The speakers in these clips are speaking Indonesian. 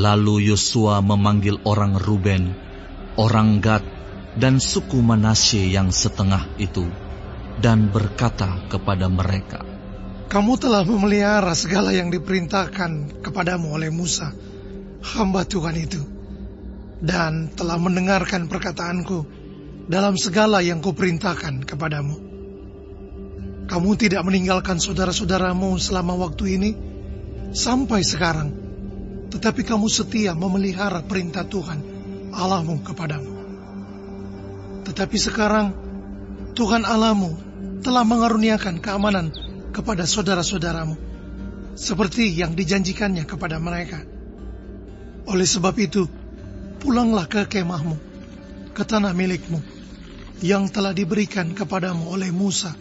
Lalu Yosua memanggil orang Ruben, orang Gad, dan suku Manasye yang setengah itu, dan berkata kepada mereka, "Kamu telah memelihara segala yang diperintahkan kepadamu oleh Musa, hamba Tuhan itu, dan telah mendengarkan perkataanku dalam segala yang kuperintahkan kepadamu. Kamu tidak meninggalkan saudara-saudaramu selama waktu ini sampai sekarang, tetapi kamu setia memelihara perintah Tuhan Allahmu kepadamu. Tetapi sekarang Tuhan Allahmu telah mengaruniakan keamanan kepada saudara-saudaramu, seperti yang dijanjikannya kepada mereka. Oleh sebab itu, pulanglah ke kemahmu, ke tanah milikmu, yang telah diberikan kepadamu oleh Musa,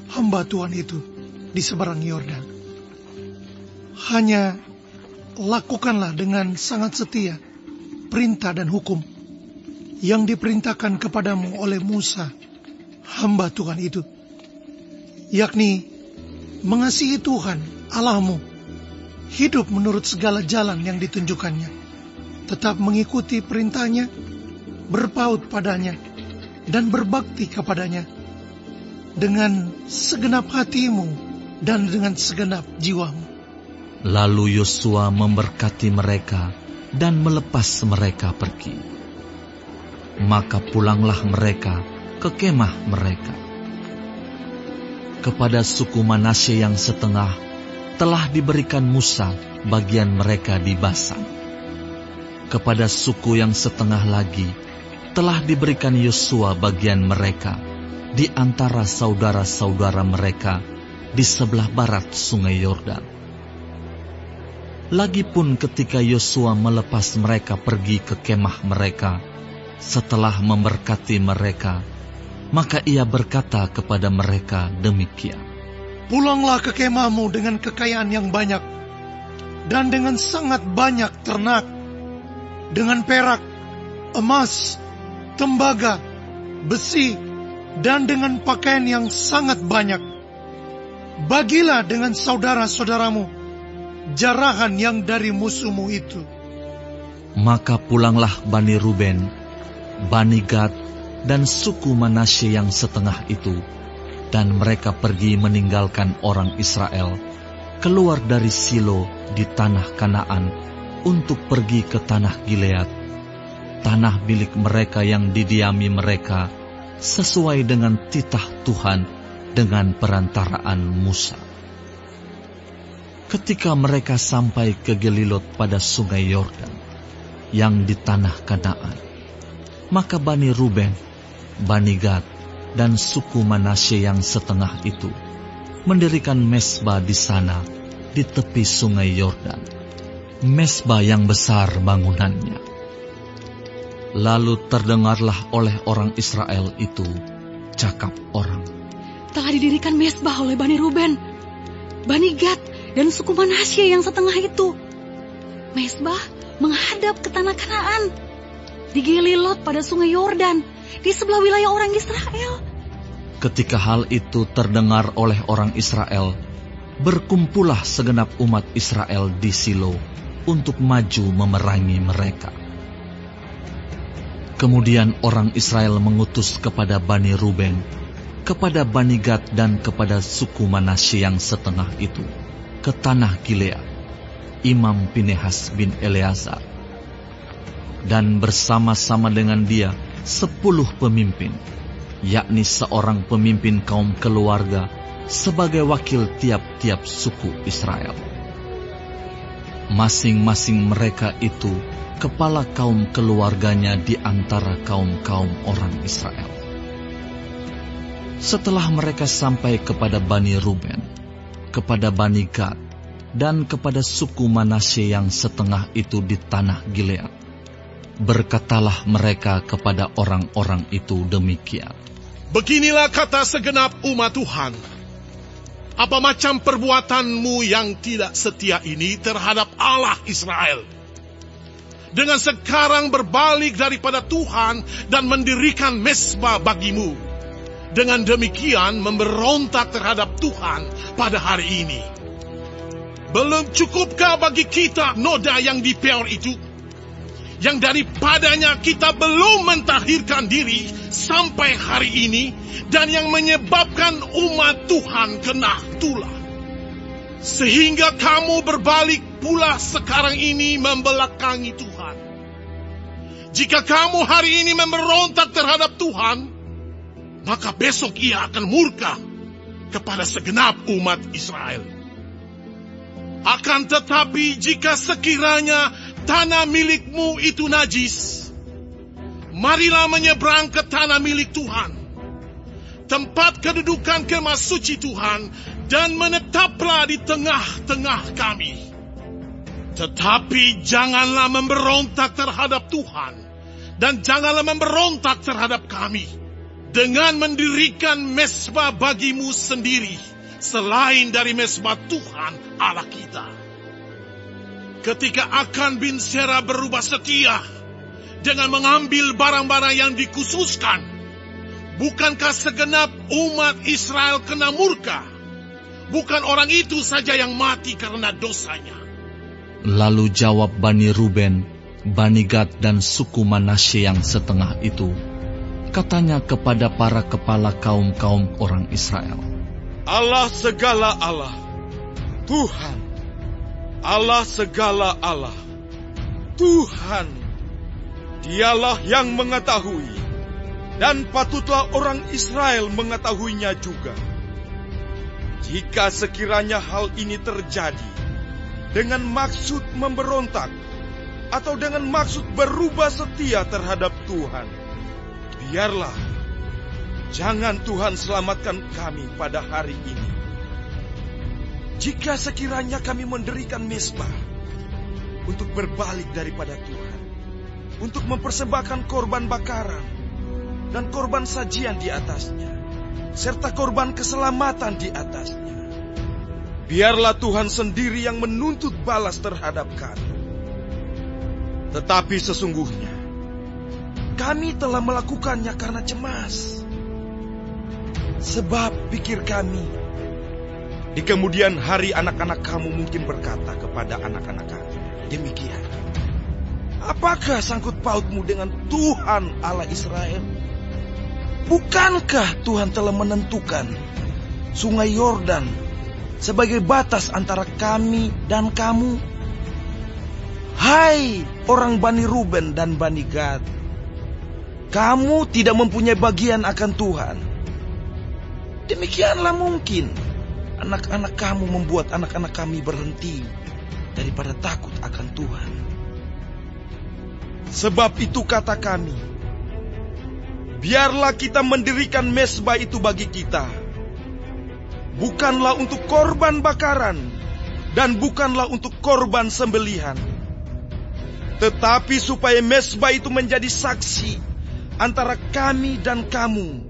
hamba Tuhan itu, di seberang Yordan. Hanya lakukanlah dengan sangat setia perintah dan hukum yang diperintahkan kepadamu oleh Musa, hamba Tuhan itu, yakni mengasihi Tuhan Allahmu, hidup menurut segala jalan yang ditunjukkannya, tetap mengikuti perintahnya, berpaut padanya, dan berbakti kepadanya dengan segenap hatimu dan dengan segenap jiwamu." Lalu Yosua memberkati mereka dan melepas mereka pergi. Maka pulanglah mereka ke kemah mereka. Kepada suku Manasye yang setengah telah diberikan Musa bagian mereka di Basan. Kepada suku yang setengah lagi telah diberikan Yosua bagian mereka di antara saudara-saudara mereka di sebelah barat sungai Yordan. Lagipun ketika Yosua melepas mereka pergi ke kemah mereka, setelah memberkati mereka, maka ia berkata kepada mereka demikian, "Pulanglah ke kemahmu dengan kekayaan yang banyak, dan dengan sangat banyak ternak, dengan perak, emas, tembaga, besi, dan dengan pakaian yang sangat banyak. Bagilah dengan saudara-saudaramu jarahan yang dari musuhmu itu." Maka pulanglah Bani Ruben, Bani Gad, dan suku Manasye yang setengah itu, dan mereka pergi meninggalkan orang Israel, keluar dari Silo di tanah Kanaan, untuk pergi ke tanah Gilead, tanah milik mereka yang didiami mereka, sesuai dengan titah Tuhan dengan perantaraan Musa. Ketika mereka sampai ke Gelilot pada sungai Yordan, yang di tanah Kanaan, maka Bani Ruben, Bani Gad, dan suku Manasye yang setengah itu mendirikan mezbah di sana, di tepi sungai Yordan, mezbah yang besar bangunannya. Lalu terdengarlah oleh orang Israel itu cakap orang, "Telah didirikan mezbah oleh Bani Ruben, Bani Gad, dan suku Manasye yang setengah itu. Mezbah menghadap ke tanah Kanaan, di Gelilot pada sungai Yordan, di sebelah wilayah orang Israel." Ketika hal itu terdengar oleh orang Israel, berkumpullah segenap umat Israel di Silo untuk maju memerangi mereka. Kemudian orang Israel mengutus kepada Bani Ruben, kepada Bani Gad, dan kepada suku Manasye yang setengah itu ke tanah Gilead, Imam Pinehas bin Eleazar, dan bersama-sama dengan dia 10 pemimpin, yakni seorang pemimpin kaum keluarga sebagai wakil tiap-tiap suku Israel. Masing-masing mereka itu kepala kaum keluarganya di antara kaum-kaum orang Israel. Setelah mereka sampai kepada Bani Ruben, kepada Bani Gad, dan kepada suku Manasye yang setengah itu di tanah Gilead, berkatalah mereka kepada orang-orang itu demikian, "Beginilah kata segenap umat Tuhan. Apa macam perbuatanmu yang tidak setia ini terhadap Allah Israel, dengan sekarang berbalik daripada Tuhan dan mendirikan mezbah bagimu, dengan demikian memberontak terhadap Tuhan pada hari ini? Belum cukupkah bagi kita noda yang di Peor itu? yang daripadanya kita belum mentahirkan diri sampai hari ini, dan yang menyebabkan umat Tuhan kena tulah. Sehingga kamu berbalik pula sekarang ini membelakangi Tuhan. Jika kamu hari ini memberontak terhadap Tuhan, maka besok Ia akan murka kepada segenap umat Israel. Akan tetapi jika sekiranya tanah milikmu itu najis, marilah menyeberang ke tanah milik Tuhan, tempat kedudukan kemah suci Tuhan, dan menetaplah di tengah-tengah kami. Tetapi janganlah memberontak terhadap Tuhan, dan janganlah memberontak terhadap kami, dengan mendirikan mezbah bagimu sendiri, selain dari mezbah Tuhan Allah kita. Ketika Akan bin Zerah berubah setia dengan mengambil barang-barang yang dikhususkan, bukankah segenap umat Israel kena murka? Bukan orang itu saja yang mati karena dosanya. Lalu jawab Bani Ruben, Bani Gad, dan suku Manasye yang setengah itu, katanya kepada para kepala kaum-kaum orang Israel, Allah segala Allah, Tuhan, Allah segala Allah, Tuhan, Dialah yang mengetahui, dan patutlah orang Israel mengetahuinya juga. Jika sekiranya hal ini terjadi dengan maksud memberontak atau dengan maksud berubah setia terhadap Tuhan, biarlah, jangan Tuhan selamatkan kami pada hari ini. Jika sekiranya kami mendirikan mezbah untuk berbalik daripada Tuhan, untuk mempersembahkan korban bakaran dan korban sajian di atasnya, serta korban keselamatan di atasnya, biarlah Tuhan sendiri yang menuntut balas terhadap kami. Tetapi sesungguhnya kami telah melakukannya karena cemas. Sebab pikir kami, di kemudian hari anak-anak kamu mungkin berkata kepada anak-anak kami demikian, apakah sangkut pautmu dengan Tuhan Allah Israel? Bukankah Tuhan telah menentukan sungai Yordan sebagai batas antara kami dan kamu? Hai orang Bani Ruben dan Bani Gad, kamu tidak mempunyai bagian akan Tuhan. Demikianlah mungkin anak-anak kamu membuat anak-anak kami berhenti daripada takut akan Tuhan. Sebab itu kata kami, biarlah kita mendirikan mezbah itu bagi kita, bukanlah untuk korban bakaran dan bukanlah untuk korban sembelihan, tetapi supaya mezbah itu menjadi saksi antara kami dan kamu,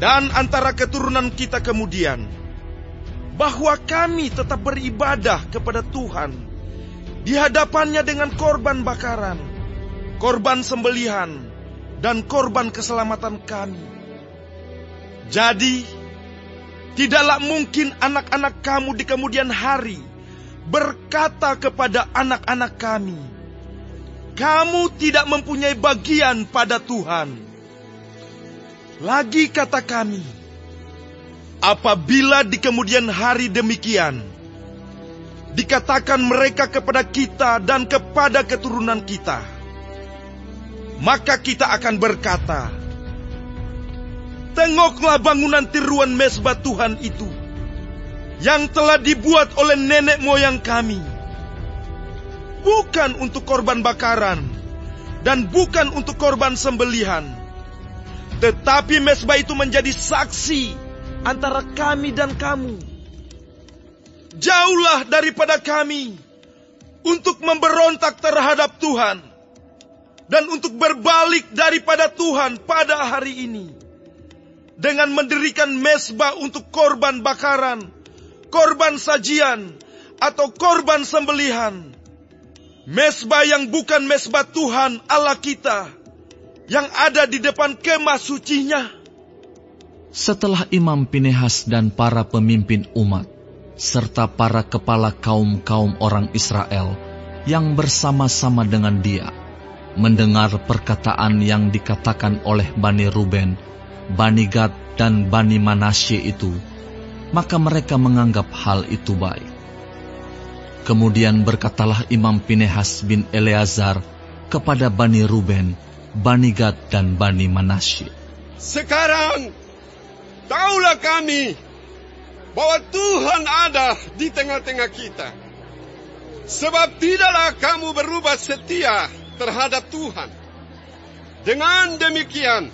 dan antara keturunan kita kemudian, bahwa kami tetap beribadah kepada Tuhan di hadapannya dengan korban bakaran, korban sembelihan, dan korban keselamatan kami. Jadi, tidaklah mungkin anak-anak kamu di kemudian hari berkata kepada anak-anak kami, kamu tidak mempunyai bagian pada Tuhan. Lagi kata kami, apabila di kemudian hari demikian dikatakan mereka kepada kita dan kepada keturunan kita, maka kita akan berkata, tengoklah bangunan tiruan mezbah Tuhan itu yang telah dibuat oleh nenek moyang kami, bukan untuk korban bakaran dan bukan untuk korban sembelihan, tetapi mezbah itu menjadi saksi antara kami dan kamu. Jauhlah daripada kami untuk memberontak terhadap Tuhan dan untuk berbalik daripada Tuhan pada hari ini dengan mendirikan mezbah untuk korban bakaran, korban sajian, atau korban sembelihan. Mezbah yang bukan mezbah Tuhan Allah kita yang ada di depan kemah sucinya. Setelah Imam Pinehas dan para pemimpin umat, serta para kepala kaum-kaum orang Israel yang bersama-sama dengan dia, mendengar perkataan yang dikatakan oleh Bani Ruben, Bani Gad, dan Bani Manasye itu, maka mereka menganggap hal itu baik. Kemudian berkatalah Imam Pinehas bin Eleazar kepada Bani Ruben, Bani Gad, dan Bani Manasye, "Sekarang taulah kami bahwa Tuhan ada di tengah-tengah kita. Sebab tidaklah kamu berubah setia terhadap Tuhan. Dengan demikian,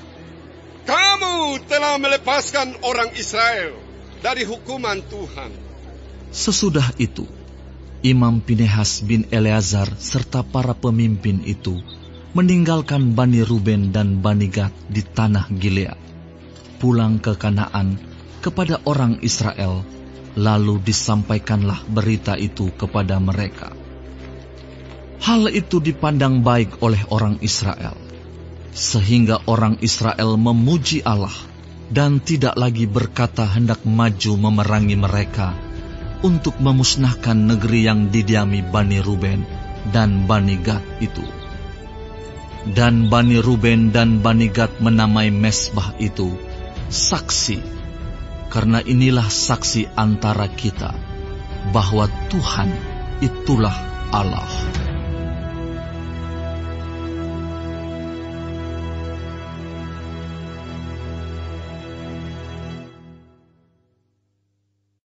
kamu telah melepaskan orang Israel dari hukuman Tuhan." Sesudah itu, Imam Pinehas bin Eleazar serta para pemimpin itu meninggalkan Bani Ruben dan Bani Gad di tanah Gilead, pulang ke Kanaan kepada orang Israel, lalu disampaikanlah berita itu kepada mereka. Hal itu dipandang baik oleh orang Israel, sehingga orang Israel memuji Allah dan tidak lagi berkata hendak maju memerangi mereka untuk memusnahkan negeri yang didiami Bani Ruben dan Bani Gad itu. Dan Bani Ruben dan Bani Gad menamai mezbah itu saksi, karena inilah saksi antara kita bahwa Tuhan itulah Allah.